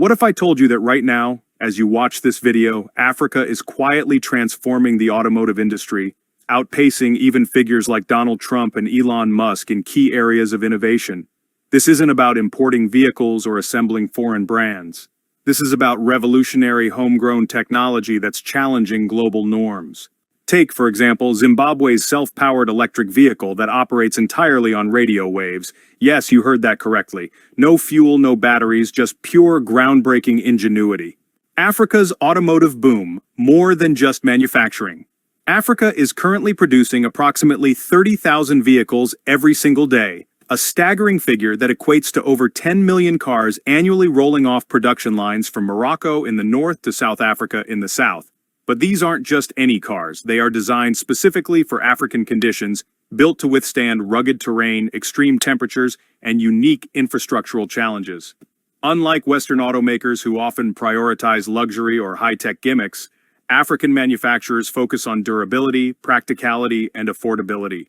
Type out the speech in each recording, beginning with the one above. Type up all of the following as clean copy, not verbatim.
What if I told you that right now, as you watch this video, Africa is quietly transforming the automotive industry, outpacing even figures like Donald Trump and Elon Musk in key areas of innovation? This isn't about importing vehicles or assembling foreign brands. This is about revolutionary homegrown technology that's challenging global norms. Take, for example, Zimbabwe's self-powered electric vehicle that operates entirely on radio waves. Yes, you heard that correctly. No fuel, no batteries, just pure groundbreaking ingenuity. Africa's automotive boom, more than just manufacturing. Africa is currently producing approximately 30,000 vehicles every single day, a staggering figure that equates to over 10 million cars annually rolling off production lines from Morocco in the north to South Africa in the south. But these aren't just any cars. They are designed specifically for African conditions, built to withstand rugged terrain, extreme temperatures, and unique infrastructural challenges. Unlike Western automakers who often prioritize luxury or high-tech gimmicks, African manufacturers focus on durability, practicality, and affordability.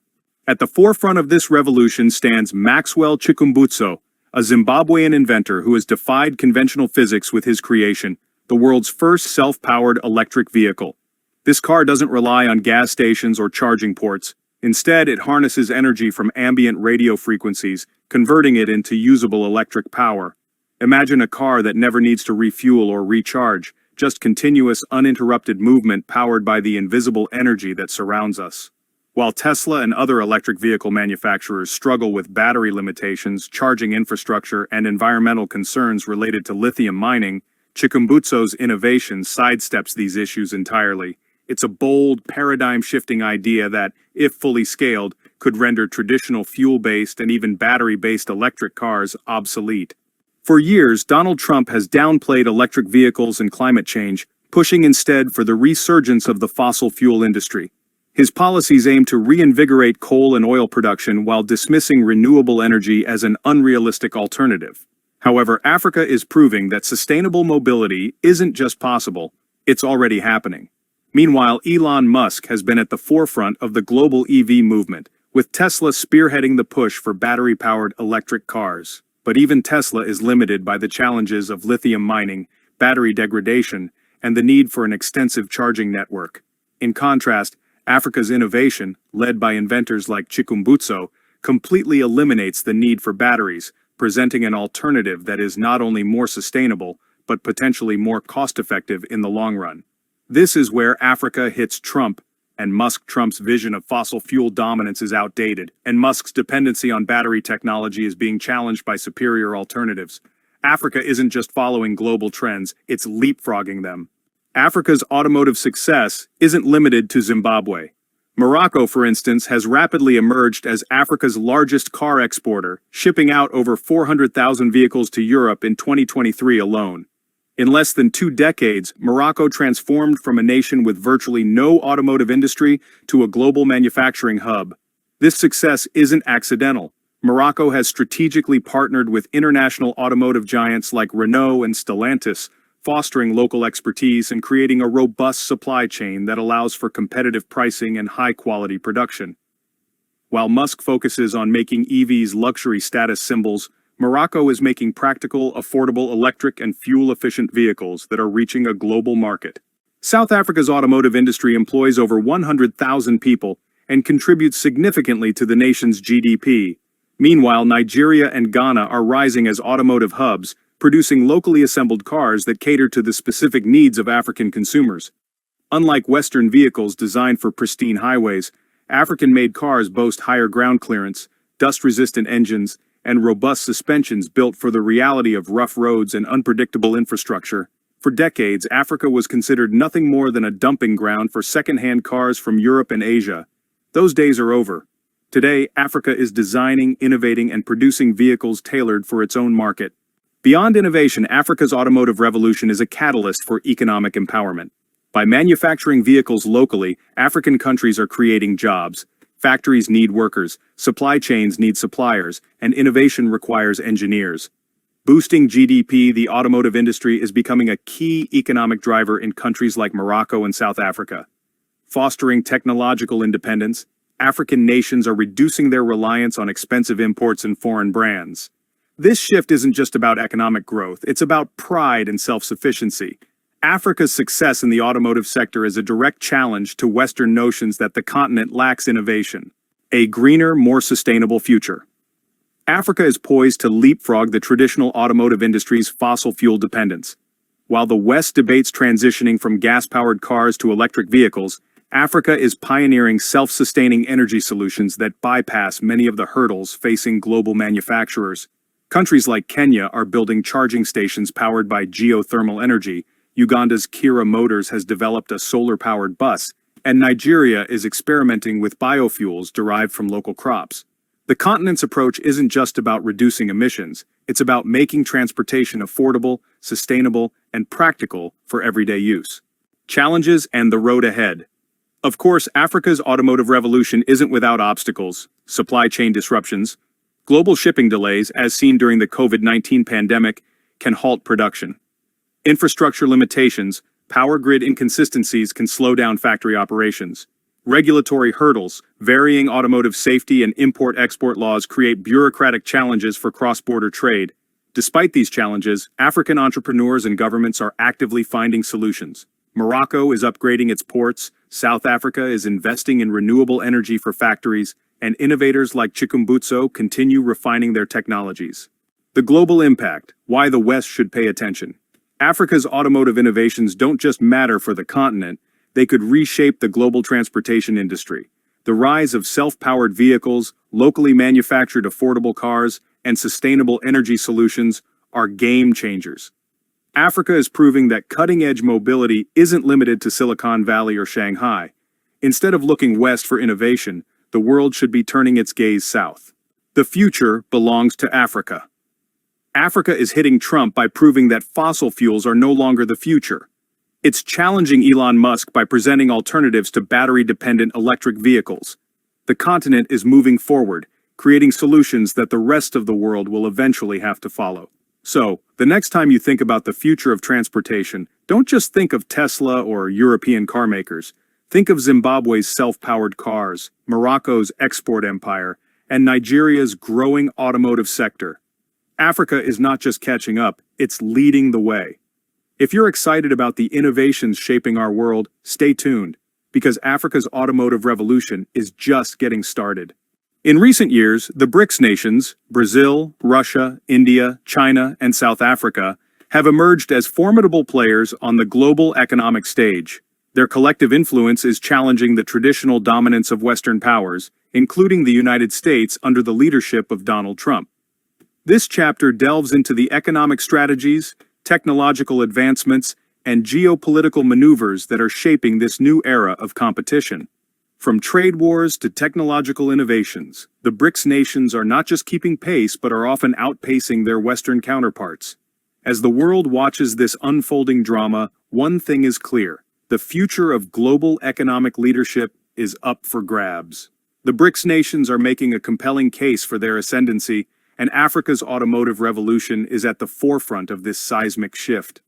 At the forefront of this revolution stands Maxwell Chikumbutso, a Zimbabwean inventor who has defied conventional physics with his creation, the world's first self-powered electric vehicle. This car doesn't rely on gas stations or charging ports. Instead, it harnesses energy from ambient radio frequencies, converting it into usable electric power. Imagine a car that never needs to refuel or recharge, just continuous, uninterrupted movement powered by the invisible energy that surrounds us. While Tesla and other electric vehicle manufacturers struggle with battery limitations, charging infrastructure, and environmental concerns related to lithium mining, Chikumbutso's innovation sidesteps these issues entirely. It's a bold, paradigm-shifting idea that, if fully scaled, could render traditional fuel-based and even battery-based electric cars obsolete. For years, Donald Trump has downplayed electric vehicles and climate change, pushing instead for the resurgence of the fossil fuel industry. His policies aim to reinvigorate coal and oil production while dismissing renewable energy as an unrealistic alternative. However, Africa is proving that sustainable mobility isn't just possible, it's already happening. Meanwhile, Elon Musk has been at the forefront of the global EV movement, with Tesla spearheading the push for battery-powered electric cars. But even Tesla is limited by the challenges of lithium mining, battery degradation, and the need for an extensive charging network. In contrast, Africa's innovation, led by inventors like Chikumbutso, completely eliminates the need for batteries, presenting an alternative that is not only more sustainable, but potentially more cost-effective in the long run. This is where Africa hits Trump, and Trump's vision of fossil fuel dominance is outdated, and Musk's dependency on battery technology is being challenged by superior alternatives. Africa isn't just following global trends, it's leapfrogging them. Africa's automotive success isn't limited to Zimbabwe. Morocco, for instance, has rapidly emerged as Africa's largest car exporter, shipping out over 400,000 vehicles to Europe in 2023 alone. In less than 2 decades, Morocco transformed from a nation with virtually no automotive industry to a global manufacturing hub. This success isn't accidental. Morocco has strategically partnered with international automotive giants like Renault and Stellantis, fostering local expertise and creating a robust supply chain that allows for competitive pricing and high-quality production. While Musk focuses on making EVs luxury status symbols, Morocco is making practical, affordable electric and fuel-efficient vehicles that are reaching a global market. South Africa's automotive industry employs over 100,000 people and contributes significantly to the nation's GDP. Meanwhile, Nigeria and Ghana are rising as automotive hubs, producing locally assembled cars that cater to the specific needs of African consumers. Unlike Western vehicles designed for pristine highways, African-made cars boast higher ground clearance, dust-resistant engines, and robust suspensions built for the reality of rough roads and unpredictable infrastructure. For decades, Africa was considered nothing more than a dumping ground for second-hand cars from Europe and Asia. Those days are over. Today, Africa is designing, innovating, and producing vehicles tailored for its own market. Beyond innovation, Africa's automotive revolution is a catalyst for economic empowerment. By manufacturing vehicles locally, African countries are creating jobs. Factories need workers, supply chains need suppliers, and innovation requires engineers. Boosting GDP, the automotive industry is becoming a key economic driver in countries like Morocco and South Africa. Fostering technological independence, African nations are reducing their reliance on expensive imports and foreign brands. This shift isn't just about economic growth, it's about pride and self-sufficiency. Africa's success in the automotive sector is a direct challenge to Western notions that the continent lacks innovation. A greener, more sustainable future. Africa is poised to leapfrog the traditional automotive industry's fossil fuel dependence. While the West debates transitioning from gas-powered cars to electric vehicles, Africa is pioneering self-sustaining energy solutions that bypass many of the hurdles facing global manufacturers. Countries like Kenya are building charging stations powered by geothermal energy, Uganda's Kira Motors has developed a solar-powered bus, and Nigeria is experimenting with biofuels derived from local crops. The continent's approach isn't just about reducing emissions, it's about making transportation affordable, sustainable, and practical for everyday use. Challenges and the road ahead. Of course, Africa's automotive revolution isn't without obstacles: supply chain disruptions. Global shipping delays, as seen during the COVID-19 pandemic, can halt production. Infrastructure limitations, power grid inconsistencies can slow down factory operations. Regulatory hurdles, varying automotive safety and import-export laws create bureaucratic challenges for cross-border trade. Despite these challenges, African entrepreneurs and governments are actively finding solutions. Morocco is upgrading its ports, South Africa is investing in renewable energy for factories, and innovators like Chikumbutso continue refining their technologies. The global impact, why the West should pay attention. Africa's automotive innovations don't just matter for the continent, they could reshape the global transportation industry. The rise of self-powered vehicles, locally manufactured affordable cars, and sustainable energy solutions are game changers. Africa is proving that cutting-edge mobility isn't limited to Silicon Valley or Shanghai. Instead of looking west for innovation, the world should be turning its gaze south. The future belongs to Africa. Africa is hitting Trump by proving that fossil fuels are no longer the future. It's challenging Elon Musk by presenting alternatives to battery-dependent electric vehicles. The continent is moving forward, creating solutions that the rest of the world will eventually have to follow. So, the next time you think about the future of transportation, don't just think of Tesla or European car makers. Think of Zimbabwe's self-powered cars, Morocco's export empire, and Nigeria's growing automotive sector. Africa is not just catching up, it's leading the way. If you're excited about the innovations shaping our world, stay tuned, because Africa's automotive revolution is just getting started. In recent years, the BRICS nations, Brazil, Russia, India, China, and South Africa, have emerged as formidable players on the global economic stage. Their collective influence is challenging the traditional dominance of Western powers, including the United States under the leadership of Donald Trump. This chapter delves into the economic strategies, technological advancements, and geopolitical maneuvers that are shaping this new era of competition. From trade wars to technological innovations, the BRICS nations are not just keeping pace but are often outpacing their Western counterparts. As the world watches this unfolding drama, one thing is clear: the future of global economic leadership is up for grabs. The BRICS nations are making a compelling case for their ascendancy, and Africa's automotive revolution is at the forefront of this seismic shift.